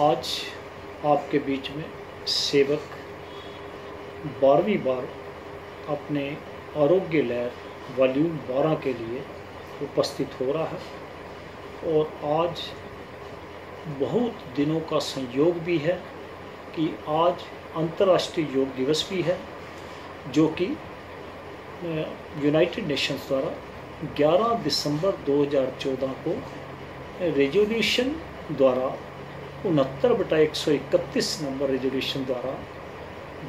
आज आपके बीच में सेवक 12वीं बार अपने आरोग्य लहर वॉल्यूम 12 के लिए उपस्थित हो रहा है। और आज बहुत दिनों का संयोग भी है कि आज अंतर्राष्ट्रीय योग दिवस भी है, जो कि यूनाइटेड नेशंस द्वारा 11 दिसंबर 2014 को रेजोल्यूशन द्वारा 69/131 नंबर रेजोल्यूशन द्वारा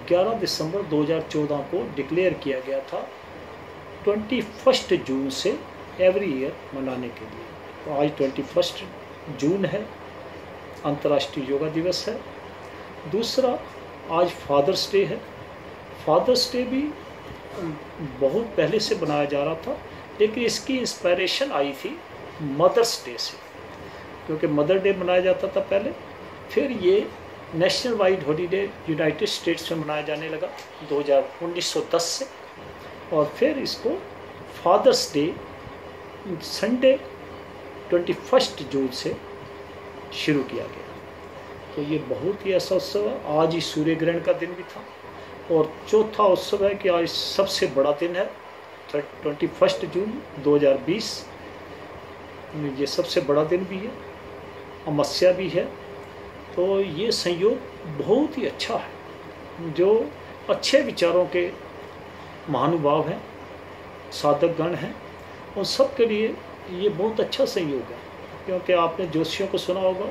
11 दिसंबर 2014 को डिक्लेयर किया गया था 21 जून से एवरी ईयर मनाने के लिए। तो आज 21 जून है, अंतर्राष्ट्रीय योगा दिवस है। दूसरा, आज फादर्स डे है। फादर्स डे भी बहुत पहले से बनाया जा रहा था, लेकिन इसकी इंस्पायरेशन आई थी मदर्स डे से, क्योंकि मदर डे मनाया जाता था पहले। फिर ये national wide holiday United states में मनाया जाने लगा 1910 से, और फिर इसको फादर्स डे संडे 21 जून से शुरू किया गया। तो ये बहुत ही ऐसा उत्सव है। आज ही सूर्य ग्रहण का दिन भी था। और चौथा उत्सव है कि आज सबसे बड़ा दिन है 21 जून 2020, ये सबसे बड़ा दिन भी है, अमावस्या भी है। तो ये संयोग बहुत ही अच्छा है। जो अच्छे विचारों के महानुभाव हैं, साधक गण हैं, उन सब के लिए ये बहुत अच्छा संयोग है। क्योंकि आपने ज्योतिषियों को सुना होगा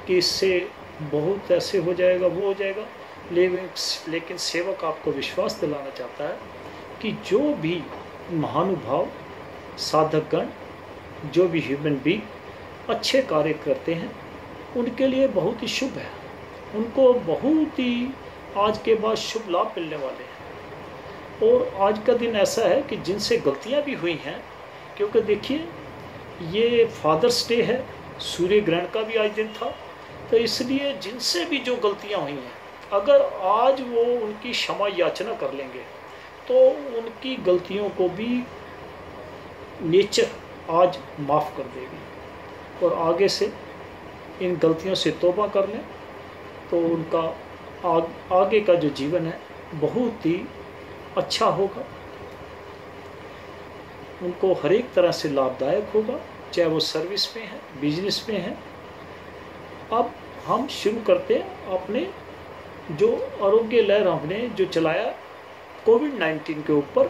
कि इससे बहुत ऐसे हो जाएगा, वो हो जाएगा, लेकिन सेवक आपको विश्वास दिलाना चाहता है कि जो भी महानुभाव साधक गण, जो भी ह्यूमन बीइंग अच्छे कार्य करते हैं, उनके लिए बहुत ही शुभ है। उनको बहुत ही आज के बाद शुभ लाभ मिलने वाले हैं। और आज का दिन ऐसा है कि जिनसे गलतियां भी हुई हैं, क्योंकि देखिए ये फादर्स डे है, सूर्य ग्रहण का भी आज दिन था, तो इसलिए जिनसे भी जो गलतियां हुई हैं, अगर आज वो उनकी क्षमा याचना कर लेंगे तो उनकी गलतियों को भी नेचर आज माफ़ कर देगी। और आगे से इन गलतियों से तौबा कर लें तो उनका आगे का जो जीवन है बहुत ही अच्छा होगा, उनको हर एक तरह से लाभदायक होगा, चाहे वो सर्विस में है, बिजनेस में है। अब हम शुरू करते हैं अपने जो आरोग्य लहर हमने जो चलाया कोविड-19 के ऊपर,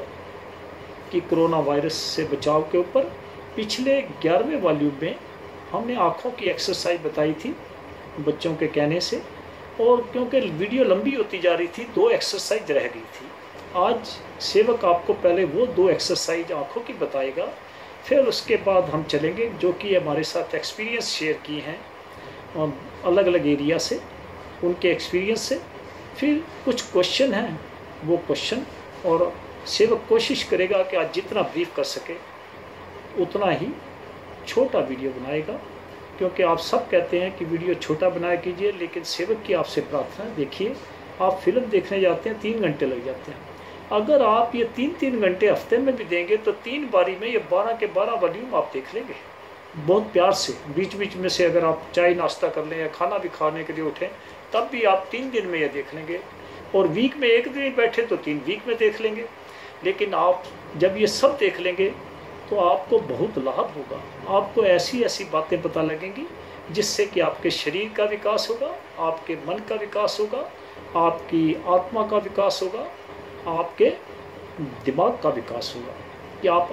कि कोरोना वायरस से बचाव के ऊपर। पिछले 11वें वॉल्यूम में हमने आँखों की एक्सरसाइज बताई थी बच्चों के कहने से, और क्योंकि वीडियो लंबी होती जा रही थी, 2 एक्सरसाइज रह गई थी। आज सेवक आपको पहले वो 2 एक्सरसाइज आँखों की बताएगा, फिर उसके बाद हम चलेंगे जो कि हमारे साथ एक्सपीरियंस शेयर किए हैं अलग अलग एरिया से, उनके एक्सपीरियंस से। फिर कुछ क्वेश्चन हैं, वो क्वेश्चन, और सेवक कोशिश करेगा कि आज जितना ब्रीफ कर सके उतना ही छोटा वीडियो बनाएगा, क्योंकि आप सब कहते हैं कि वीडियो छोटा बनाया कीजिए, लेकिन सेवक की आपसे प्रार्थना है, देखिए आप फिल्म देखने जाते हैं 3 घंटे लग जाते हैं। अगर आप ये 3-3 घंटे हफ्ते में भी देंगे तो 3 बारी में ये 12 के 12 वॉल्यूम आप देख लेंगे बहुत प्यार से। बीच बीच में से अगर आप चाय नाश्ता कर लें या खाना भी खाने के लिए उठें, तब भी आप 3 दिन में ये देख लेंगे। और वीक में 1 दिन बैठे तो 3 वीक में देख लेंगे। लेकिन आप जब ये सब देख लेंगे तो आपको बहुत लाभ होगा। आपको ऐसी ऐसी बातें पता लगेंगी जिससे कि आपके शरीर का विकास होगा, आपके मन का विकास होगा, आपकी आत्मा का विकास होगा, आपके दिमाग का विकास होगा, कि आप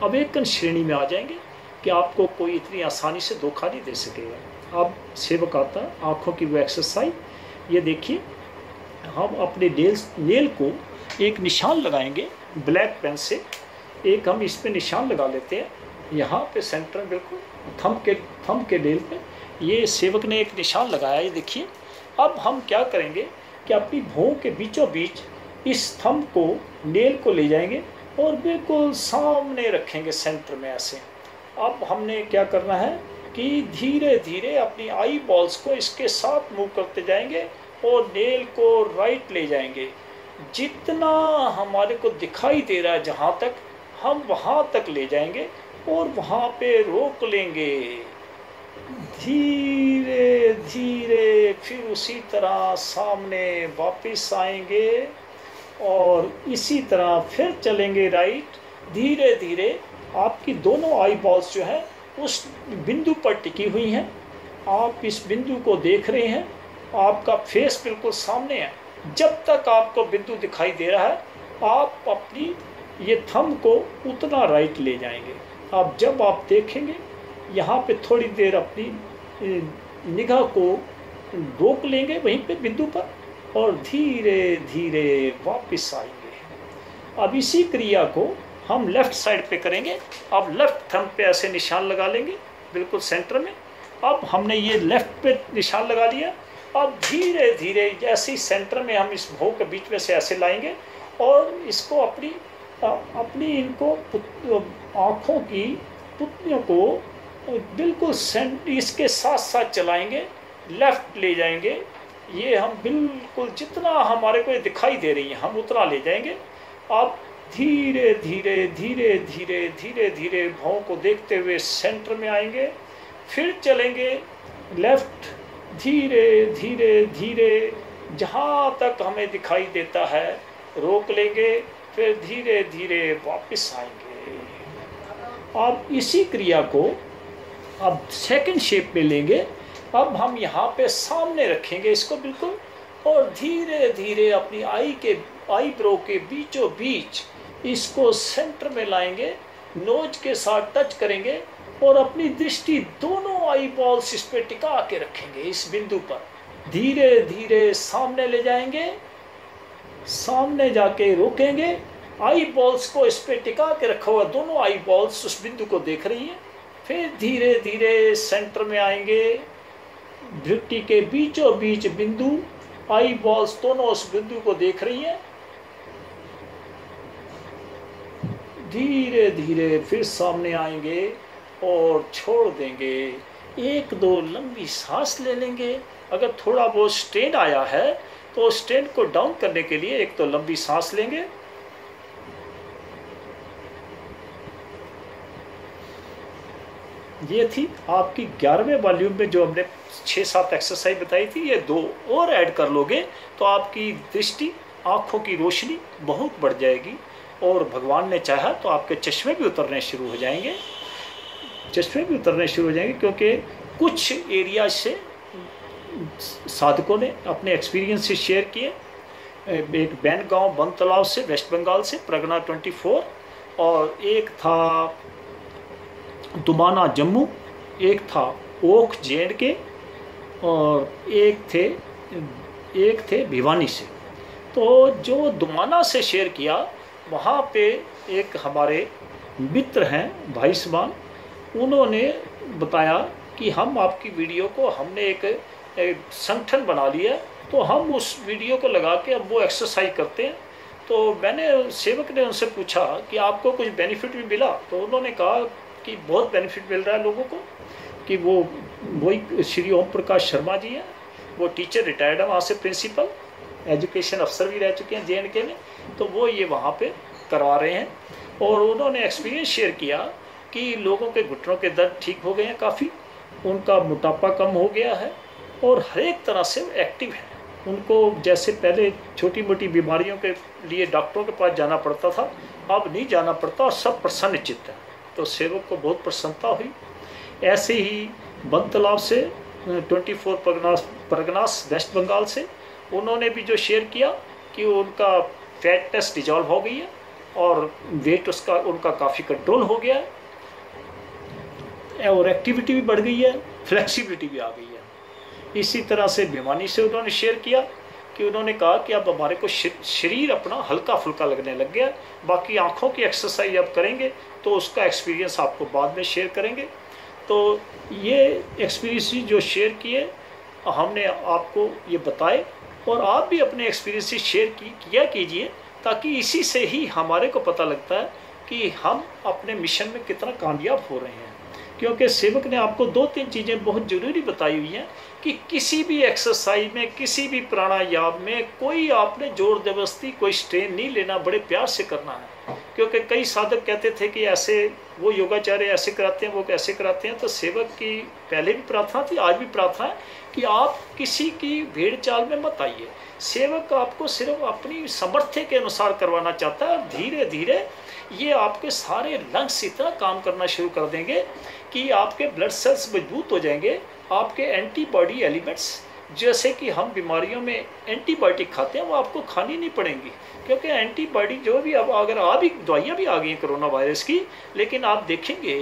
अवेकन श्रेणी में आ जाएंगे कि आपको कोई इतनी आसानी से धोखा नहीं दे सकेगा। अब सेवक आता है आँखों की वो एक्सरसाइज, ये देखिए। हम अपने नेल को एक निशान लगाएंगे ब्लैक पेन से, एक हम इस पे निशान लगा लेते हैं, यहाँ पे सेंटर में बिल्कुल थंब के नेल पे ये सेवक ने एक निशान लगाया, ये देखिए। अब हम क्या करेंगे कि अपनी भौं के बीचों बीच इस थंब को, नेल को ले जाएंगे और बिल्कुल सामने रखेंगे सेंटर में ऐसे। अब हमने क्या करना है कि धीरे धीरे अपनी आई बॉल्स को इसके साथ मूव करते जाएंगे और नेल को राइट ले जाएंगे। जितना हमारे को दिखाई दे रहा है जहाँ तक, हम वहाँ तक ले जाएंगे और वहाँ पे रोक लेंगे। धीरे धीरे फिर उसी तरह सामने वापस आएंगे और इसी तरह फिर चलेंगे राइट। धीरे धीरे आपकी दोनों आई बॉल्स जो है उस बिंदु पर टिकी हुई हैं। आप इस बिंदु को देख रहे हैं, आपका फेस बिल्कुल सामने है। जब तक आपको बिंदु दिखाई दे रहा है आप अपनी ये थंब को उतना राइट ले जाएंगे। अब जब आप देखेंगे यहाँ पे थोड़ी देर अपनी निगाह को रोक लेंगे वहीं पे बिंदु पर और धीरे धीरे वापस आएंगे। अब इसी क्रिया को हम लेफ्ट साइड पे करेंगे। अब लेफ्ट थंब पे ऐसे निशान लगा लेंगे बिल्कुल सेंटर में। अब हमने ये लेफ्ट पे निशान लगा लिया। अब धीरे धीरे जैसे ही सेंटर में हम इस भौं के बीच में से ऐसे लाएंगे और इसको अपनी इनको आँखों की पुतलियों को बिल्कुल इसके साथ साथ चलाएंगे, लेफ्ट ले जाएंगे। ये हम बिल्कुल जितना हमारे को दिखाई दे रही है हम उतना ले जाएंगे। अब धीरे धीरे धीरे धीरे धीरे धीरे भौं को देखते हुए सेंटर में आएंगे, फिर चलेंगे लेफ्ट। धीरे धीरे धीरे जहाँ तक हमें दिखाई देता है रोक लेंगे, फिर धीरे धीरे वापस आएंगे। अब इसी क्रिया को अब सेकंड शेप में लेंगे। अब हम यहाँ पे सामने रखेंगे इसको बिल्कुल और धीरे धीरे अपनी आई ब्रो के बीचों बीच इसको सेंटर में लाएंगे, नोज के साथ टच करेंगे और अपनी दृष्टि दोनों आई बॉल्स इस पे टिका के रखेंगे इस बिंदु पर। धीरे धीरे सामने ले जाएंगे, सामने जाके रोकेंगे। आई बॉल्स को इस पे टिका के रखा हुआ दोनों आई बॉल्स उस बिंदु को देख रही हैं। फिर धीरे धीरे सेंटर में आएंगे, दृष्टि के बीचों बीच बिंदु, आई बॉल्स दोनों उस बिंदु को देख रही हैं। धीरे धीरे फिर सामने आएंगे और छोड़ देंगे। एक दो लंबी सांस ले लेंगे। अगर थोड़ा बहुत स्ट्रेन आया है तो स्ट्रेन को डाउन करने के लिए एक तो लंबी सांस लेंगे। ये थी आपकी 11वें वॉल्यूम में जो हमने 6-7 एक्सरसाइज बताई थी। ये 2 और ऐड कर लोगे तो आपकी दृष्टि, आँखों की रोशनी बहुत बढ़ जाएगी और भगवान ने चाहा तो आपके चश्मे भी उतरने शुरू हो जाएंगे। चश्मे भी उतरने शुरू हो जाएंगे क्योंकि कुछ एरिया से साधकों ने अपने एक्सपीरियंस से शेयर किए। एक बैन गांव बन तालाब से वेस्ट बंगाल से प्रगना 24, और एक था दुमाना जम्मू, एक था ओख जे&के और एक थे भिवानी से। तो जो दुमाना से शेयर किया वहाँ पे एक हमारे मित्र हैं भाई समान, उन्होंने बताया कि हम आपकी वीडियो को हमने एक संगठन बना लिया, तो हम उस वीडियो को लगा के अब वो एक्सरसाइज करते हैं। तो मैंने सेवक ने उनसे पूछा कि आपको कुछ बेनिफिट भी मिला? तो उन्होंने कहा कि बहुत बेनिफिट मिल रहा है लोगों को। कि वही श्री ओम प्रकाश शर्मा जी हैं, वो टीचर रिटायर्ड है वहाँ से, प्रिंसिपल एजुकेशन अफसर भी रह चुके हैं जे&के में। तो वो ये वहाँ पे करवा रहे हैं और उन्होंने एक्सपीरियंस शेयर किया कि लोगों के घुटनों के दर्द ठीक हो गए हैं काफ़ी, उनका मोटापा कम हो गया है और हर एक तरह से एक्टिव है। उनको जैसे पहले छोटी मोटी बीमारियों के लिए डॉक्टरों के पास जाना पड़ता था, अब नहीं जाना पड़ता और सब प्रसन्न चित्त है। तो सेवक को बहुत प्रसन्नता हुई। ऐसे ही बन तालाब से 24 परगनास वेस्ट बंगाल से, उन्होंने भी जो शेयर किया कि उनका फैट टेस्ट डिजॉल्व हो गई है और वेट उनका काफ़ी कंट्रोल हो गया है और एक्टिविटी भी बढ़ गई है, फ्लेक्सिबिलिटी भी आ गई है। इसी तरह से भिवानी से उन्होंने शेयर किया कि उन्होंने कहा कि अब हमारे को शरीर अपना हल्का फुल्का लगने लग गया, बाकी आँखों की एक्सरसाइज अब करेंगे तो उसका एक्सपीरियंस आपको बाद में शेयर करेंगे। तो ये एक्सपीरियंस जो शेयर किए हमने आपको ये बताए और आप भी अपने एक्सपीरियंस शेयर किया कीजिए, ताकि इसी से ही हमारे को पता लगता है कि हम अपने मिशन में कितना कामयाब हो रहे हैं। क्योंकि सेवक ने आपको 2-3 चीज़ें बहुत ज़रूरी बताई हुई हैं कि किसी भी एक्सरसाइज में, किसी भी प्राणायाम में कोई आपने जोर जबरदस्ती कोई स्ट्रेन नहीं लेना, बड़े प्यार से करना है। क्योंकि कई साधक कहते थे कि ऐसे वो योगाचार्य ऐसे कराते हैं, वो कैसे कराते हैं। तो सेवक की पहले भी प्रार्थना थी, आज भी प्रार्थना है कि आप किसी की भेड़ चाल में मत आइए। सेवक आपको सिर्फ अपनी सामर्थ्य के अनुसार करवाना चाहता है। धीरे धीरे ये आपके सारे लंग्स इतना काम करना शुरू कर देंगे कि आपके ब्लड सेल्स मजबूत हो जाएंगे। आपके एंटीबॉडी एलिमेंट्स, जैसे कि हम बीमारियों में एंटीबायोटिक खाते हैं, वो आपको खानी नहीं पड़ेंगी, क्योंकि एंटीबॉडी जो भी अब अगर भी दवाइयाँ भी आ गई हैं कोरोना वायरस की, लेकिन आप देखेंगे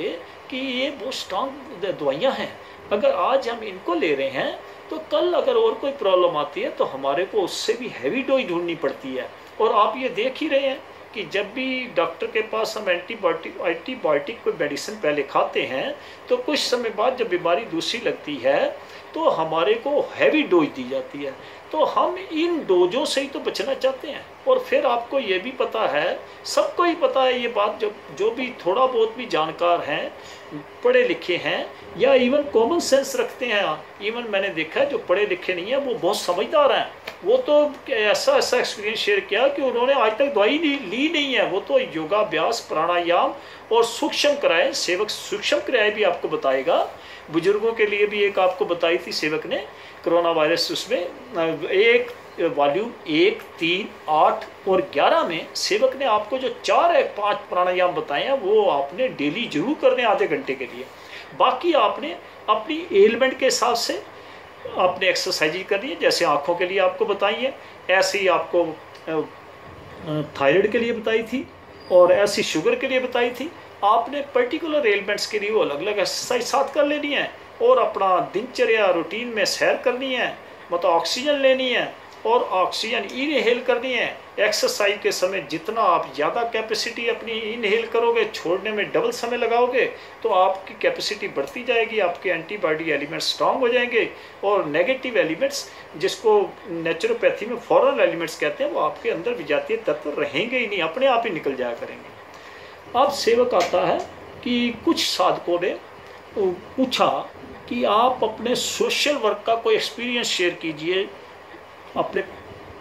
कि ये बहुत स्ट्रांग दवाइयाँ हैं। अगर आज हम इनको ले रहे हैं तो कल अगर और कोई प्रॉब्लम आती है तो हमारे को उससे भी हैवी डोज ढूंढनी पड़ती है। और आप ये देख ही रहे हैं कि जब भी डॉक्टर के पास हम एंटीबायोटिक कोई मेडिसिन पहले खाते हैं तो कुछ समय बाद जब बीमारी दूसरी लगती है तो हमारे को हैवी डोज दी जाती है। तो हम इन डोजों से ही तो बचना चाहते हैं। और फिर आपको ये भी पता है, सबको ही पता है ये बात, जो भी थोड़ा बहुत भी जानकार हैं, पढ़े लिखे हैं या इवन कॉमन सेंस रखते हैं, इवन मैंने देखा है जो पढ़े लिखे नहीं है वो बहुत समझदार हैं। वो तो ऐसा एक्सपीरियंस शेयर किया कि उन्होंने आज तक दवाई ली नहीं है। वो तो योगाभ्यास, प्राणायाम और सूक्ष्म क्रियाएं, सेवक सूक्ष्म क्रियाएं भी आपको बताएगा। बुजुर्गों के लिए भी एक आपको बताई थी सेवक ने, कोरोना वायरस, उसमें एक वॉल्यूम 1, 3, 8 और 11 में सेवक ने आपको जो 4 या 5 प्राणायाम बताए हैं वो आपने डेली जरूर करने आधे घंटे के लिए। बाकी आपने अपनी एलिमेंट के हिसाब से आपने एक्सरसाइज करनी है। जैसे आँखों के लिए आपको बताई है, ऐसे ही आपको थायराइड के लिए बताई थी और ऐसी शुगर के लिए बताई थी। आपने पर्टिकुलर एलिमेंट्स के लिए वो अलग अलग एक्सरसाइज साथ कर लेनी है और अपना दिनचर्या रूटीन में सैर करनी है, मतलब ऑक्सीजन लेनी है और ऑक्सीजन इनहेल करनी है। एक्सरसाइज के समय जितना आप ज़्यादा कैपेसिटी अपनी इनहेल करोगे, छोड़ने में डबल समय लगाओगे, तो आपकी कैपेसिटी बढ़ती जाएगी, आपके एंटीबॉडी एलिमेंट्स स्ट्रांग हो जाएंगे और नेगेटिव एलिमेंट्स, जिसको नेचुरोपैथी में फॉरेन एलिमेंट्स कहते हैं, वो आपके अंदर विजातीय तत्व रहेंगे ही नहीं, अपने आप ही निकल जाया करेंगे। अब सेवक आता है कि कुछ साधकों ने पूछा कि आप अपने सोशल वर्क का कोई एक्सपीरियंस शेयर कीजिए, अपने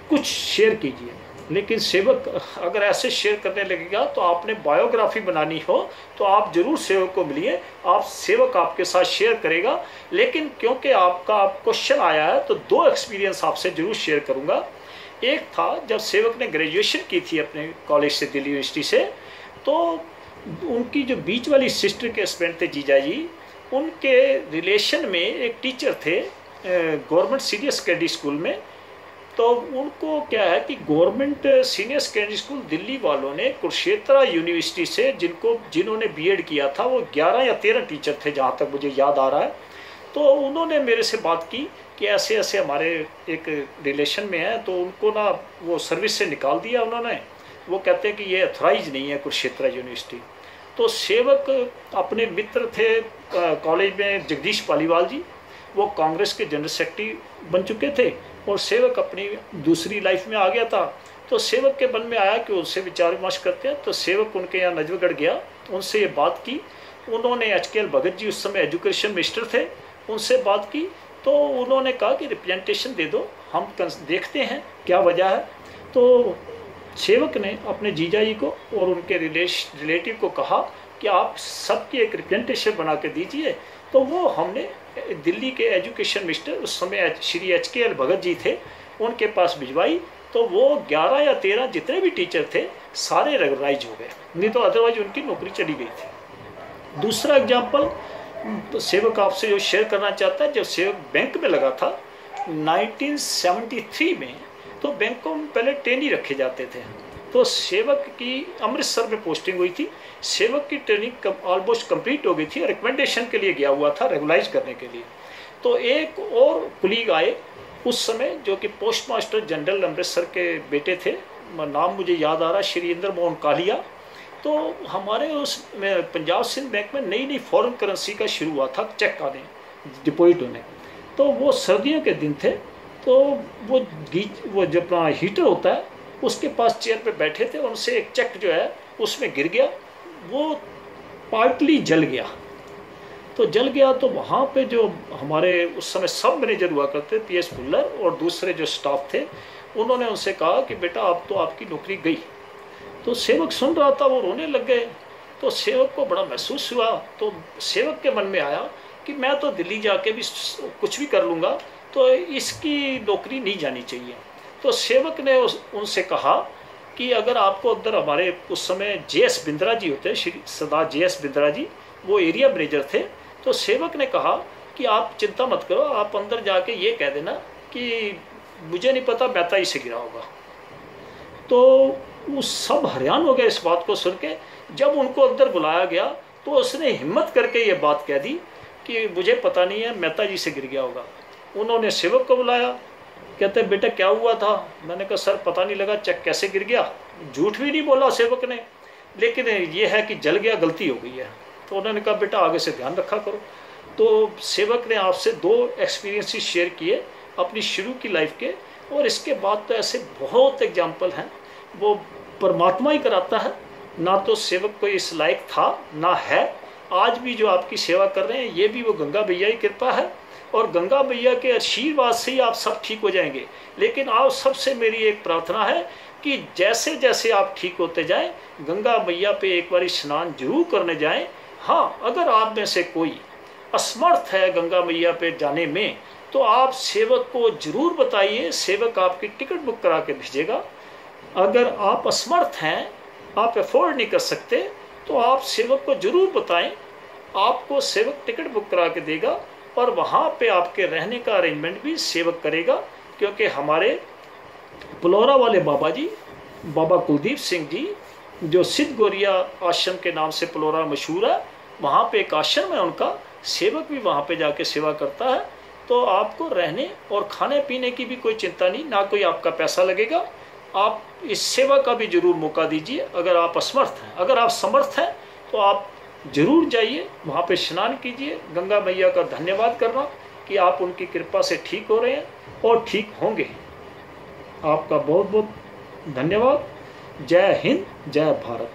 कुछ शेयर कीजिए। लेकिन सेवक अगर ऐसे शेयर करने लगेगा तो आपने बायोग्राफी बनानी हो तो आप जरूर सेवक को मिलिए, आप सेवक आपके साथ शेयर करेगा। लेकिन क्योंकि आपका क्वेश्चन आया है तो 2 एक्सपीरियंस आपसे जरूर शेयर करूंगा। एक था जब सेवक ने ग्रेजुएशन की थी अपने कॉलेज से, दिल्ली यूनिवर्सिटी से, तो उनकी जो बीच वाली सिस्टर के हस्बैंड थे जीजा जी, उनके रिलेशन में एक टीचर थे गवर्नमेंट सीनियर सेकेंडरी स्कूल में। तो उनको क्या है कि government senior secondary school Delhi वालों ने कुरुक्षेत्र यूनिवर्सिटी से जिन्होंने बीएड किया था, वो 11 या 13 टीचर थे जहाँ तक मुझे याद आ रहा है। तो उन्होंने मेरे से बात की कि ऐसे ऐसे हमारे एक रिलेशन में है, तो उनको ना वो सर्विस से निकाल दिया उन्होंने। वो कहते हैं कि ये अथराइज नहीं है कुरुक्षेत्र यूनिवर्सिटी। तो सेवक अपने मित्र थे कॉलेज में, जगदीश पालीवाल जी, वो कांग्रेस के जनरल सेक्रेटरी बन चुके थे और सेवक अपनी दूसरी लाइफ में आ गया था। तो सेवक के मन में आया कि उनसे विचार विमर्श करते हैं। तो सेवक उनके यहाँ नजफगढ़ गया, उनसे ये बात की। उन्होंने HKL भगत जी उस समय एजुकेशन मिनिस्टर थे, उनसे बात की। तो उन्होंने कहा कि रिप्रेजेंटेशन दे दो, हम देखते हैं क्या वजह है। तो सेवक ने अपने जीजा जी को और उनके रिलेटिव को कहा कि आप सबकी एक रिप्रेजेंटेशन बना के दीजिए। तो वो हमने दिल्ली के एजुकेशन मिनिस्टर उस समय श्री HKL भगत जी थे, उनके पास भिजवाई। तो वो 11 या 13 जितने भी टीचर थे सारे रेगुलराइज हो गए, नहीं तो अदरवाइज उनकी नौकरी चली गई थी। दूसरा एग्जाम्पल तो सेवक आपसे जो शेयर करना चाहता है, जब सेवक बैंक में लगा था 1973 में, तो बैंकों में पहले ट्रेनी रखे जाते थे। तो सेवक की अमृतसर में पोस्टिंग हुई थी, सेवक की ट्रेनिंग ऑलमोस्ट कंप्लीट हो गई थी, रिकमेंडेशन के लिए गया हुआ था रेगुलाइज करने के लिए। तो एक और कुलीग आए उस समय जो कि पोस्ट मास्टर जनरल अमृतसर के बेटे थे, नाम मुझे याद आ रहा है, श्री इंद्र मोहन कालिया। तो हमारे उस पंजाब सिंध बैंक में नई नई फॉरेन करेंसी का शुरू हुआ था, चेक आने, डिपॉजिट होने। तो वो सर्दियों के दिन थे, तो वो जो अपना हीटर होता है उसके पास चेयर पे बैठे थे, उनसे एक चेक जो है उसमें गिर गया, वो पार्टली जल गया। तो जल गया तो वहाँ पे जो हमारे उस समय सब मैनेजर हुआ करते, PS फुल्लर और दूसरे जो स्टाफ थे, उन्होंने उनसे कहा कि बेटा अब तो आपकी नौकरी गई। तो सेवक सुन रहा था, वो रोने लग गए। तो सेवक को बड़ा महसूस हुआ। तो सेवक के मन में आया कि मैं तो दिल्ली जाके भी कुछ भी कर लूँगा, तो इसकी नौकरी नहीं जानी चाहिए। तो सेवक ने उनसे कहा कि अगर आपको अंदर, हमारे उस समय JS बिंद्रा जी होते, श्री सरदार JS बिंद्रा जी, वो एरिया मैनेजर थे। तो सेवक ने कहा कि आप चिंता मत करो, आप अंदर जाके ये कह देना कि मुझे नहीं पता, मेहता ही से गिरा होगा। तो वो सब हैरान हो गए इस बात को सुन के। जब उनको अंदर बुलाया गया तो उसने हिम्मत करके ये बात कह दी कि मुझे पता नहीं है, मेहता जी से गिर गया होगा। उन्होंने सेवक को बुलाया, कहते बेटा क्या हुआ था? मैंने कहा सर पता नहीं लगा, चेक कैसे गिर गया। झूठ भी नहीं बोला सेवक ने, लेकिन ये है कि जल गया, गलती हो गई है। तो उन्होंने कहा बेटा आगे से ध्यान रखा करो। तो सेवक ने आपसे 2 एक्सपीरियंसेस शेयर किए अपनी शुरू की लाइफ के, और इसके बाद तो ऐसे बहुत एग्जाम्पल हैं। वो परमात्मा ही कराता है, ना तो सेवक कोई इस लायक था ना है। आज भी जो आपकी सेवा कर रहे हैं, ये भी वो गंगा भैया की कृपा है, और गंगा भैया के आशीर्वाद से ही आप सब ठीक हो जाएंगे। लेकिन आप सबसे मेरी एक प्रार्थना है कि जैसे जैसे आप ठीक होते जाएं, गंगा मैया पे एक बार स्नान जरूर करने जाएं। हाँ, अगर आप में से कोई असमर्थ है गंगा मैया पे जाने में, तो आप सेवक को जरूर बताइए, सेवक आपकी टिकट बुक करा के भेजेगा। अगर आप असमर्थ हैं, आप अफोर्ड नहीं कर सकते, तो आप सेवक को जरूर बताएं, आपको सेवक टिकट बुक करा के देगा, और वहाँ पे आपके रहने का अरेंजमेंट भी सेवक करेगा। क्योंकि हमारे पलौरा वाले बाबा जी, बाबा कुलदीप सिंह जी, जो सिद्ध गौरिया आश्रम के नाम से पलौरा मशहूर है, वहाँ पे एक आश्रम है उनका, सेवक भी वहाँ पे जाके सेवा करता है। तो आपको रहने और खाने पीने की भी कोई चिंता नहीं, ना कोई आपका पैसा लगेगा। आप इस सेवा का भी जरूर मौका दीजिए अगर आप असमर्थ हैं। अगर आप समर्थ हैं तो आप जरूर जाइए, वहाँ पे स्नान कीजिए, गंगा मैया का धन्यवाद करना कि आप उनकी कृपा से ठीक हो रहे हैं और ठीक होंगे। आपका बहुत बहुत धन्यवाद। जय हिंद, जय भारत।